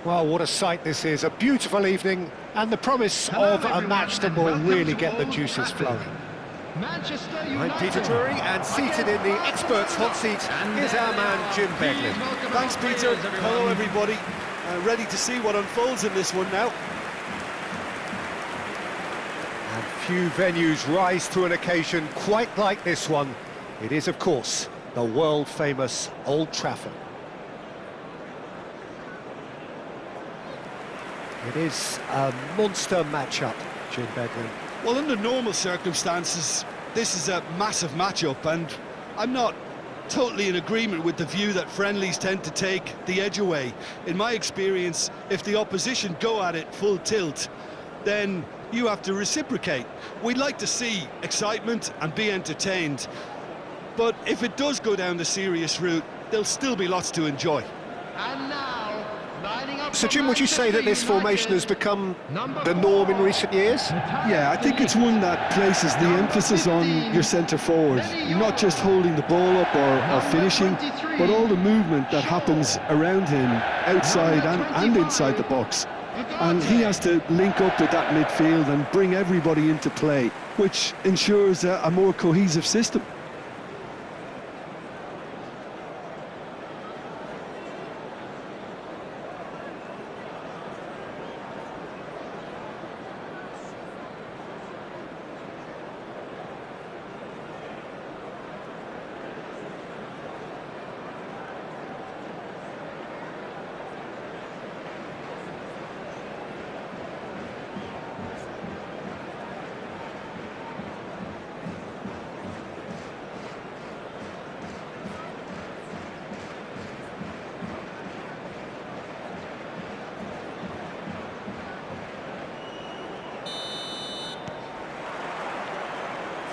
Well, what a sight this is. A beautiful evening and the promise of a match that will really get the juices flowing. I'm Peter Drury, and seated in the experts' hot seat is our man Jim Beglin. Thanks, Peter. Hello, everybody. Ready to see what unfolds in this one now. And few venues rise to an occasion quite like this one. It is, of course, the world-famous Old Trafford. It is a monster matchup, Jim Beglin. Well, under normal circumstances, this is a massive matchup, and I'm not totally in agreement with the view that friendlies tend to take the edge away. In my experience, if the opposition go at it full tilt, then you have to reciprocate. We'd like to see excitement and be entertained, but if it does go down the serious route, there'll still be lots to enjoy. And now, So, Jim, would you say that this formation has become the norm in recent years? Yeah, I think it's one that places the emphasis on your centre-forward, not just holding the ball up or finishing, but all the movement that happens around him, outside and inside the box. And he has to link up with that midfield and bring everybody into play, which ensures a more cohesive system.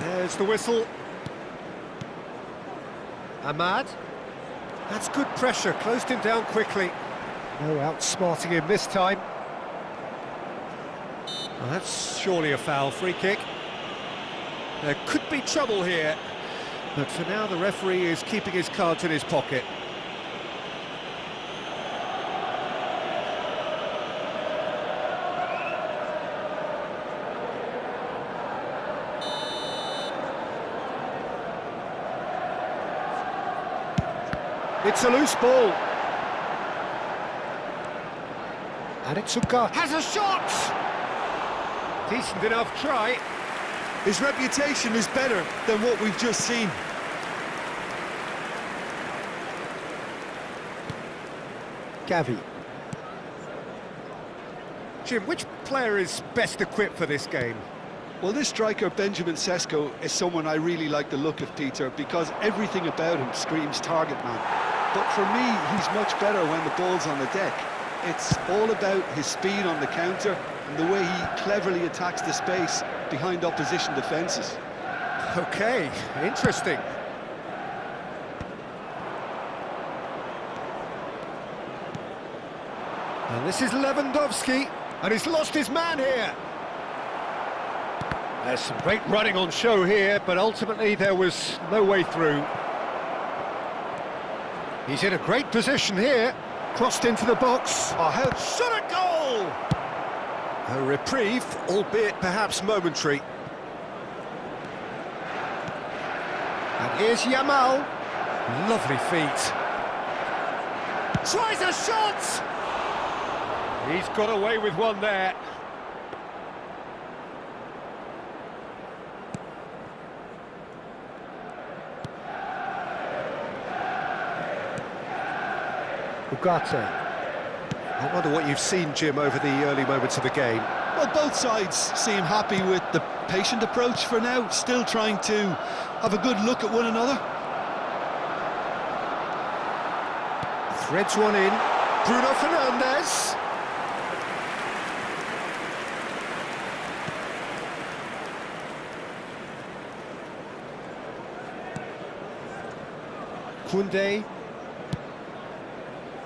There's the whistle. Ahmad. That's good pressure, closed him down quickly. No outsmarting him this time. Well, that's surely a foul, free kick. There could be trouble here, but for now the referee is keeping his cards in his pocket. It's a loose ball. And it's Ugarte. Has a shot! Decent enough try. His reputation is better than what we've just seen. Gavi. Jim, which player is best equipped for this game? Well, this striker, Benjamin Sesko, is someone I really like the look of, Peter, because everything about him screams target man. But for me, he's much better when the ball's on the deck. It's all about his speed on the counter and the way he cleverly attacks the space behind opposition defences. Okay, interesting. And this is Lewandowski, and he's lost his man here. There's some great running on show here, but ultimately there was no way through. He's in a great position here. Crossed into the box. Oh, how shot a goal! A reprieve, albeit perhaps momentary. And here's Yamal. Lovely feet. Tries a shot! He's got away with one there. Ugarte. I wonder what you've seen, Jim, over the early moments of the game. Well, both sides seem happy with the patient approach for now, still trying to have a good look at one another. Threads one in. Bruno Fernandes. Koundé.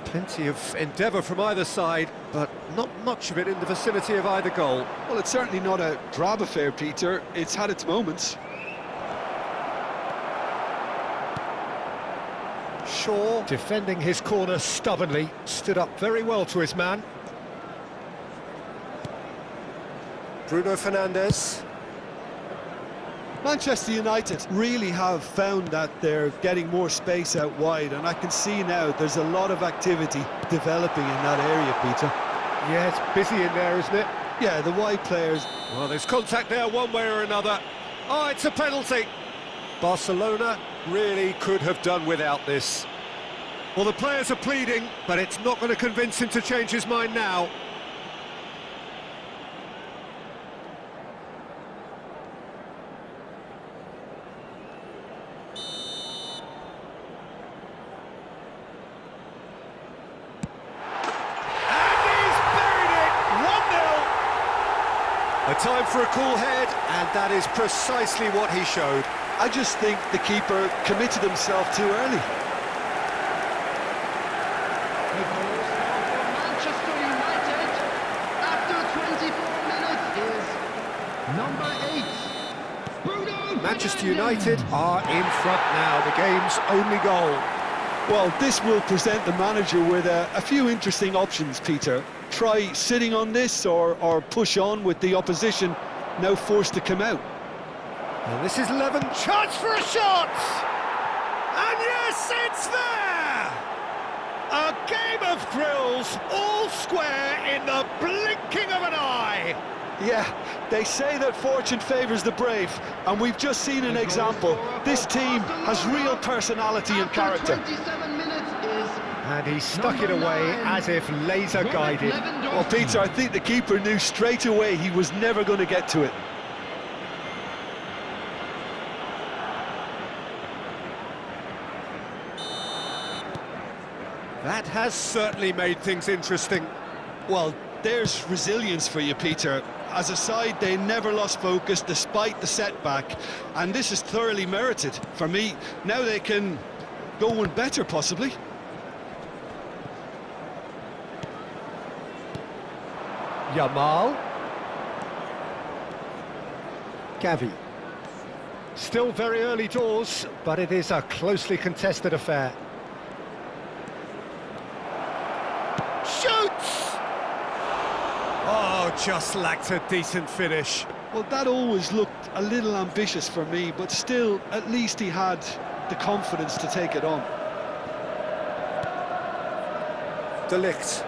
Plenty of endeavour from either side, but not much of it in the vicinity of either goal. Well, it's certainly not a drab affair, Peter. It's had its moments. Shaw, defending his corner stubbornly, stood up very well to his man. Bruno Fernandes. Manchester United really have found that they're getting more space out wide, and I can see now there's a lot of activity developing in that area, Peter. Yeah, it's busy in there, isn't it? Yeah, the wide players. Well, there's contact there one way or another. Oh, it's a penalty. Barcelona really could have done without this. Well, the players are pleading, but it's not going to convince him to change his mind now. A time for a cool head, and that is precisely what he showed. I just think the keeper committed himself too early. Manchester United, after 24 minutes, is number 8. Manchester United are in front now, the game's only goal. Well, this will present the manager with a few interesting options, Peter. Try sitting on this or push on with the opposition now forced to come out. And this is Levin. Chance for a shot! And yes, it's there! A game of thrills, all square in the blinking of an eye. Yeah, they say that fortune favours the brave, and we've just seen an example. This team has real personality and character. 27 minutes is And he stuck it away as if laser-guided. Well, Peter, I think the keeper knew straight away he was never going to get to it. That has certainly made things interesting. Well, there's resilience for you, Peter. As a side, they never lost focus despite the setback, and this is thoroughly merited. For me, now they can go one better, possibly. Yamal. Gavi. Still very early doors, but it is a closely contested affair. Shoots! Oh, just lacked a decent finish. Well, that always looked a little ambitious for me, but still, at least he had the confidence to take it on. De Ligt.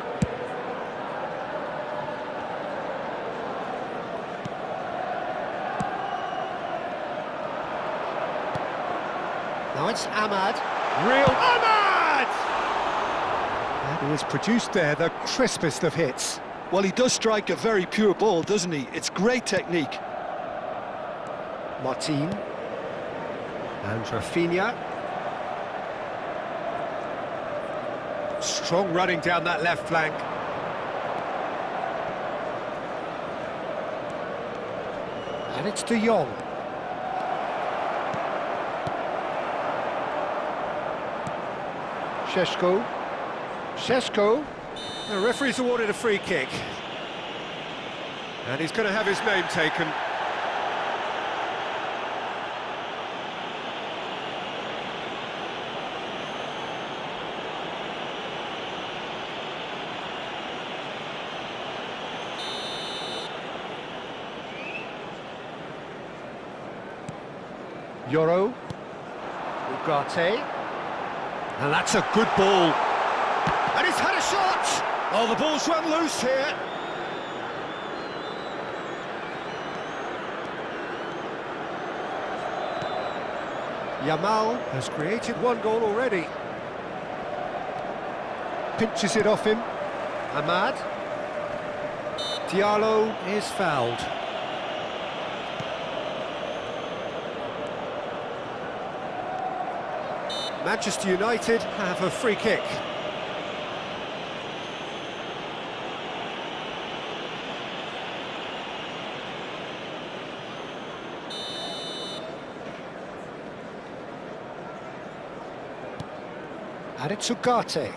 Now it's Ahmad. Real Ahmad! And he has produced there the crispest of hits. Well, he does strike a very pure ball, doesn't he? It's great technique. Martin. And Rafinha. Strong running down that left flank. And it's De Jong. Šeško. The referee's awarded a free kick. And he's going to have his name taken. Yoro. Ugarte. And that's a good ball. And he's had a shot! Oh, the ball's run loose here. Yamal has created one goal already. Pinches it off him. Ahmad. Diallo is fouled. Manchester United have a free kick. And it's Ugarte.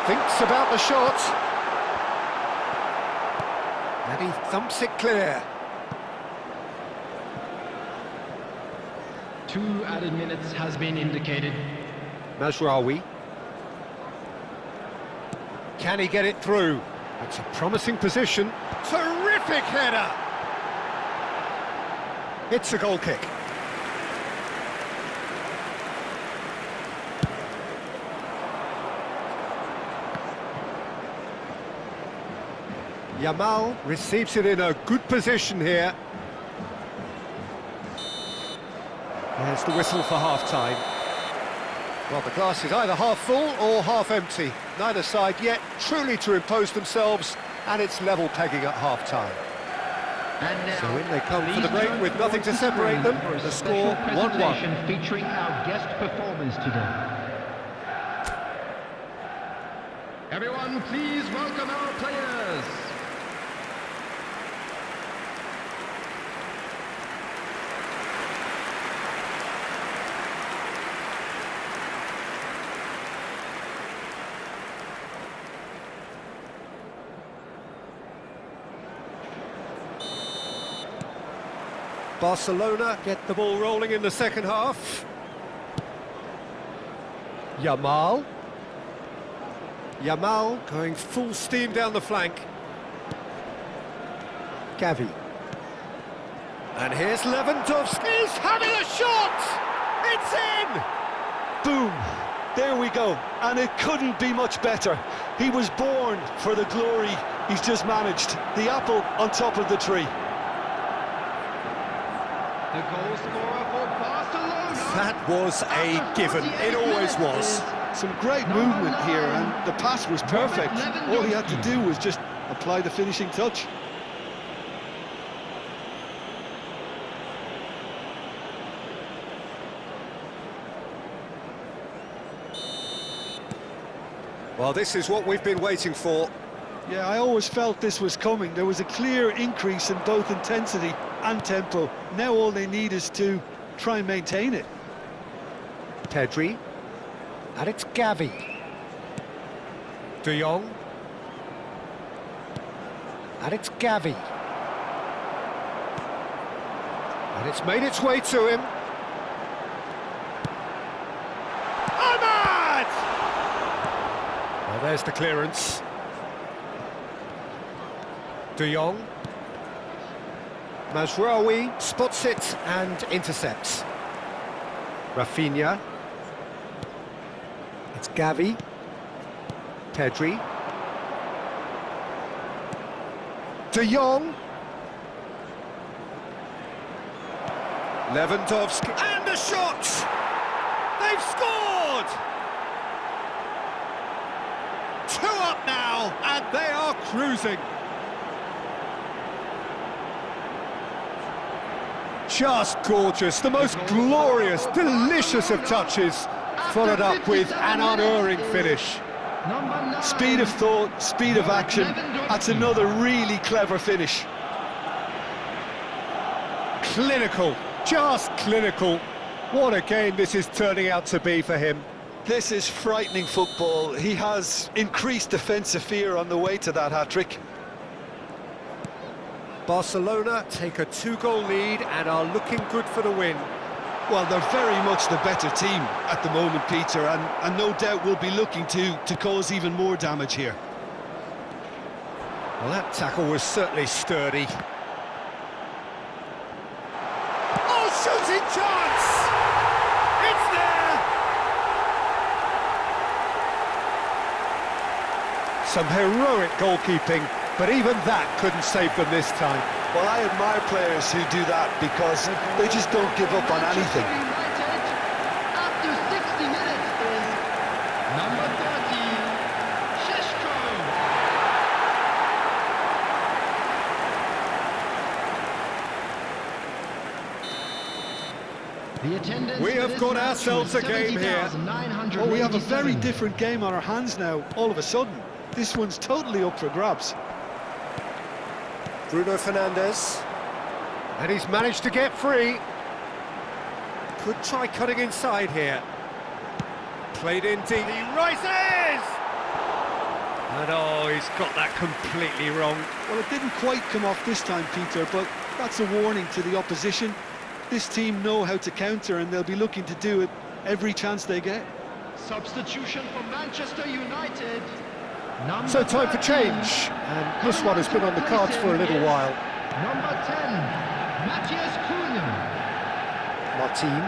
Thinks about the shot. And he thumps it clear. 2 added minutes has been indicated. Mazraoui. Can he get it through? It's a promising position. Terrific header! It's a goal kick. Yamal receives it in a good position here. There's the whistle for half-time. Well, the glass is either half full or half empty. Neither side yet truly to impose themselves, and it's level pegging at half-time. And now, So in they come for the please break turn with nothing to towards separate them. screen for a The special score 1-1. presentation featuring our guest performance today. Everyone, please welcome our players. Barcelona get the ball rolling in the second half. Yamal. Yamal going full steam down the flank. Gavi. And here's Lewandowski. He's having a shot! It's in! Boom! There we go. And it couldn't be much better. He was born for the glory he's just managed. The apple on top of the tree. The goal scorer for Barcelona. That was a given. It always was. Some great movement here, and the pass was perfect. All he had to do was just apply the finishing touch. Well, this is what we've been waiting for. Yeah, I always felt this was coming. There was a clear increase in both intensity and tempo. Now all they need is to try and maintain it. Pedri. And it's Gavi. De Jong. And it's Gavi. And it's made its way to him. Ahmad! Well, there's the clearance. De Jong. Mazraoui spots it and intercepts. Rafinha. It's Gavi. Pedri. De Jong. Lewandowski. And a shot! They've scored! 2 up now, and they are cruising. Just gorgeous, the most glorious, delicious of touches, followed up with an unerring finish. Number 9. Speed of thought, speed of action. That's another really clever finish. Clinical, just clinical. What a game this is turning out to be for him. This is frightening football. He has increased defensive fear on the way to that hat-trick. Barcelona take a 2-goal lead and are looking good for the win. Well, they're very much the better team at the moment, Peter, and no doubt will be looking to cause even more damage here. Well, that tackle was certainly sturdy. Oh, shooting chance! It's there! Some heroic goalkeeping, but even that couldn't save them this time. Well, I admire players who do that because they just don't give up on anything. United, after 60 minutes, is number 30, Sheshko. The attendance We have for this got match ourselves was a game here. 70,987. Well, we have a very different game on our hands now, all of a sudden. This one's totally up for grabs. Bruno Fernandes. And he's managed to get free. Could try cutting inside here. Played in deep. He rises! And oh, he's got that completely wrong. Well, it didn't quite come off this time, Peter, but that's a warning to the opposition. This team know how to counter, and they'll be looking to do it every chance they get. Substitution for Manchester United. Number So time for 13. change, and this one has been on the cards for a little while. Number 10, Matthias Cunha. Martin.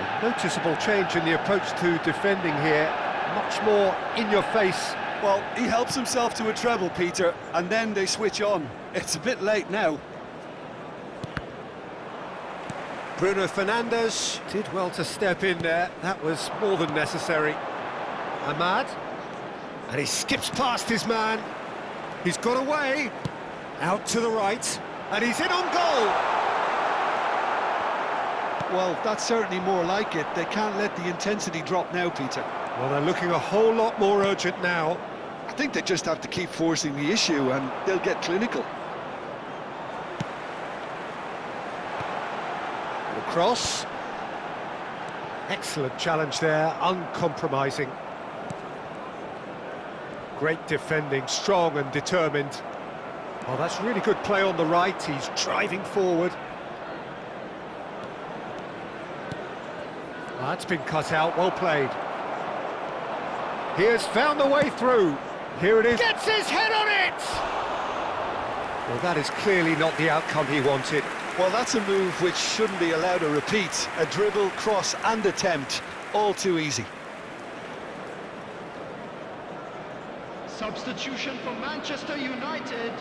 A noticeable change in the approach to defending here. Much more in your face. Well, he helps himself to a treble, Peter, and then they switch on. It's a bit late now. Bruno Fernandes did well to step in there. That was more than necessary. Ahmad. And he skips past his man. He's got away. Out to the right. And he's in on goal. Well, that's certainly more like it. They can't let the intensity drop now, Peter. Well, they're looking a whole lot more urgent now. I think they just have to keep forcing the issue, and they'll get clinical. The cross. Excellent challenge there, uncompromising. Great defending, strong and determined. Oh, that's really good play on the right. He's driving forward. That's been cut out, well played. He has found the way through. Here it is. Gets his head on it! Well, that is clearly not the outcome he wanted. Well, that's a move which shouldn't be allowed to repeat. A dribble, cross and attempt, all too easy. Substitution for Manchester United.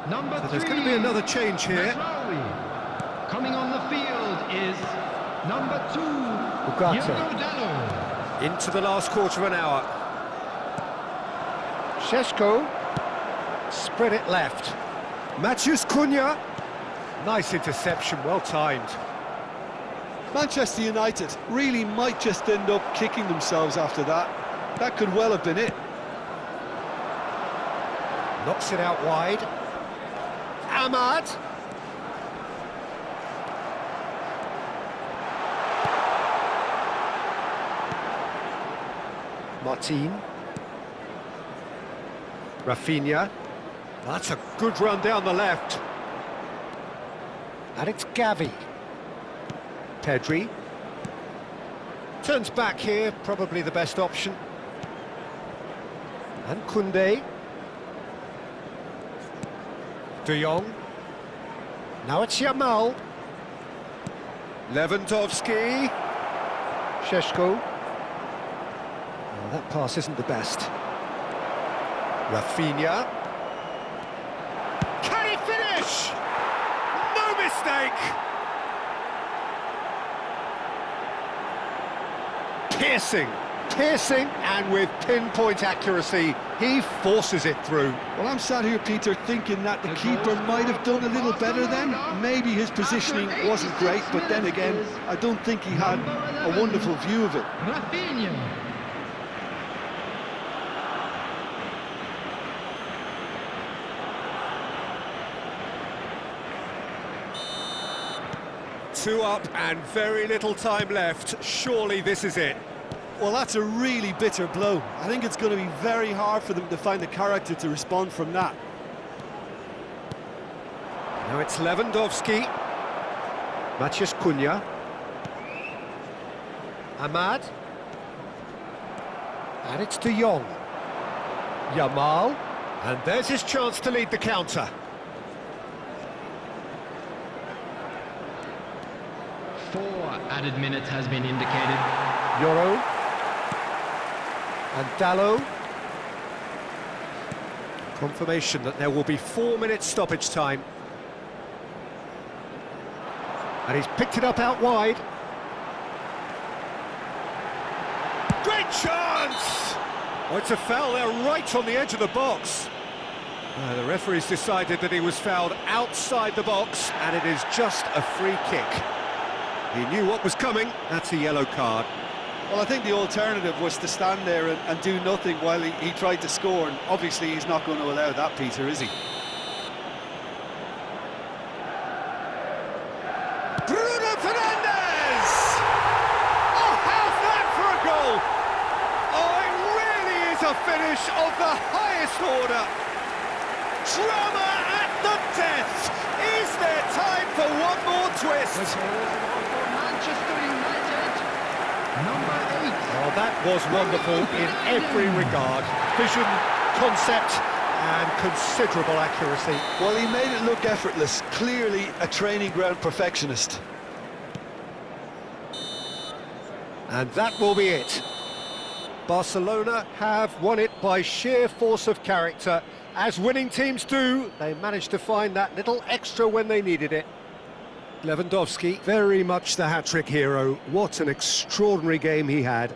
Number 3. So there's going to be another change here. Mazraoui. Coming on the field is number 2, Ugarte. Diogo Dalot. Into the last quarter of an hour. Šeško. Spread it left. Matthias Cunha. Nice interception, well timed. Manchester United really might just end up kicking themselves after that. That could well have been it. Knocks it out wide. Ahmad. Martin. Rafinha. That's a good run down the left. And it's Gavi. Pedri. Turns back here, probably the best option. And Koundé. De Jong. Now it's Yamal. Lewandowski. Šeško. Oh, that pass isn't the best. Rafinha. Can he finish? No mistake! Piercing, and with pinpoint accuracy, he forces it through. Well, I'm sat here, Peter, thinking that the keeper might have done a little better then. Maybe his positioning wasn't great, but then again, I don't think he had a wonderful view of it. Rafinha. Two up and very little time left. Surely this is it. Well, that's a really bitter blow. I think it's going to be very hard for them to find the character to respond from that. Now it's Lewandowski. Matthias Cunha. Ahmad. And it's De Jong. Yamal. And there's his chance to lead the counter. 4 added minutes has been indicated. Yoro. And Dalot. Confirmation that there will be 4 minutes stoppage time. And he's picked it up out wide. Great chance! Oh, it's a foul there right on the edge of the box. The referee's decided that he was fouled outside the box, and it is just a free kick. He knew what was coming. That's a yellow card. Well, I think the alternative was to stand there and do nothing while he tried to score, and obviously he's not going to allow that, Peter, is he? Bruno Fernandes! Oh, how's that for a goal? Oh, it really is a finish of the highest order. Drama at the death. Is there time for for one more twist. For Manchester United, number 8. Oh, that was wonderful in every regard. Vision, concept, and considerable accuracy. Well, he made it look effortless. Clearly a training ground perfectionist. And that will be it. Barcelona have won it by sheer force of character. As winning teams do, they managed to find that little extra when they needed it. Lewandowski, very much the hat-trick hero. What an extraordinary game he had.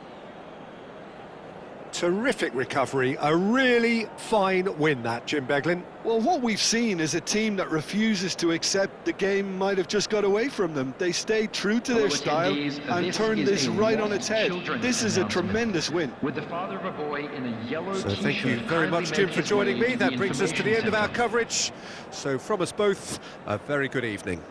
Terrific recovery, a really fine win that, Jim Beglin. Well, what we've seen is a team that refuses to accept the game might have just got away from them. They stayed true to their style and turned this right on its head. This is a tremendous win. With the father of a boy in a yellow So thank you very much, Jim, for joining me. That brings us to the end of our coverage. So from us both, a very good evening.